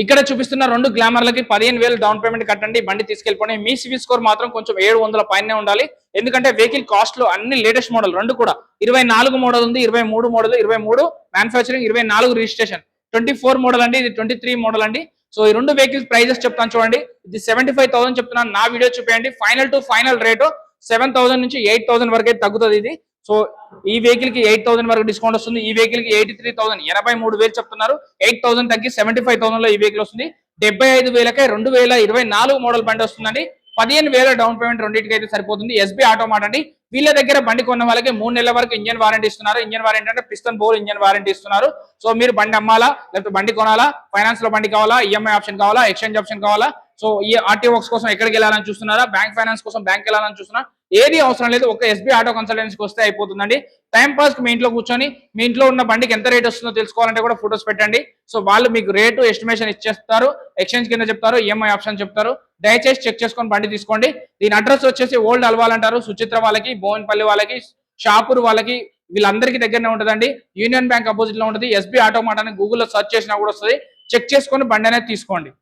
ఇక్కడ చూపిస్తున్న 2 గ్లామర్లకి 15,000 down payment కట్టండి, బండి తీసుకెళ్ళిపోండి. మీ సివిల్ స్కోర్ మాత్రం కొంచెం 700 పైనే ఉండాలి. ఎందుకంటే వెహికల్ కాస్ట్ లో అన్ని లేటెస్ట్ మోడల్ 2 కూడా 24 మోడల్ ఉంది, 23 మోడల్, 23 మ్యానుఫ్యాక్చరింగ్, 24 రిజిస్ట్రేషన్, 24 మోడల్ అండి, ఇది 23 మోడల్ అండి. సో ఈ 2 వెహికల్స్ ప్రైజెస్ చెప్తాను చూడండి. ఇది 75,000 చెప్తున్నాను, నా వీడియో చూపేయండి. ఫైనల్ టు ఫైనల్ రేటు 7,000 నుంచి 8,000 వరకు అయితే తగ్గుతుంది ఇది. సో ఈ వెహికల్ కి 8,000 వరకు డిస్కౌంట్ వస్తుంది. ఈ వెహికల్ కి 83,000, 83,000 చెప్తున్నారు. 8,000 తగ్గి 75,000 లో ఈ వెహికల్ వస్తుంది. 75,000కే 2024 మోడల్ బండి వస్తుందండి. 15,000 డౌన్ పేమెంట్ రెండింటికి అయితే సరిపోతుంది. ఎస్బీ ఆటో మాట అండి. వీళ్ళ దగ్గర బండి కొన్న వాళ్ళకి 3 నెలల వరకు ఇంజన్ వారంటీ ఇస్తున్నారు. ఇంజన్ వారంటీ అంటే పిస్టన్ బోల్ ఇంజన్ వారంటీ ఇస్తున్నారు. సో మీరు బండి అమ్మాలా, లేకపోతే బండి కొనాలా, ఫైనాన్స్ లో బండి కావాలా, ఈఎంఐ ఆప్షన్ కావాలా, ఎక్స్చేంజ్ ఆప్షన్ కావాలా, సో ఈ ఆర్టీ వర్క్స్ కోసం ఎక్కడికి వెళ్ళాలని చూస్తున్నారా, బ్యాంక్ ఫైనాన్స్ కోసం బ్యాంక్ వెళ్ళాలని చూస్తున్నారా, ఏది అవసరం లేదు. ఒక ఎస్బీ ఆటో కన్సల్టెన్సీకి వస్తే అయిపోతుందండి. టైం పాస్ కి మీ ఇంట్లో కూర్చొని మీ ఇంట్లో ఉన్న బండికి ఎంత రేట్ వస్తుందో తెలుసుకోవాలంటే కూడా ఫొటోస్ పెట్టండి. సో వాళ్ళు మీకు రేటు ఎస్టిమేషన్ ఇచ్చేస్తారు, ఎక్స్చేంజ్ కింద చెప్తారు, ఈఎంఐ ఆప్షన్ చెప్తారు. దయచేసి చెక్ చేసుకొని బండి తీసుకోండి. దీని అడ్రస్ వచ్చేసి ఓల్డ్ అల్వాల్ అంటారు. సుచిత్ర వాళ్ళకి, బోవన్పల్లి వాళ్ళకి, షాపూర్ వాళ్ళకి, వీళ్ళందరికీ దగ్గరనే ఉంటుందండి. యూనియన్ బ్యాంక్ అపోజిట్ లో ఉంటుంది. ఎస్బీ ఆటో మాట అని గూగుల్లో సెర్చ్ చేసినా కూడా వస్తుంది. చెక్ చేసుకొని బండి అనేది తీసుకోండి.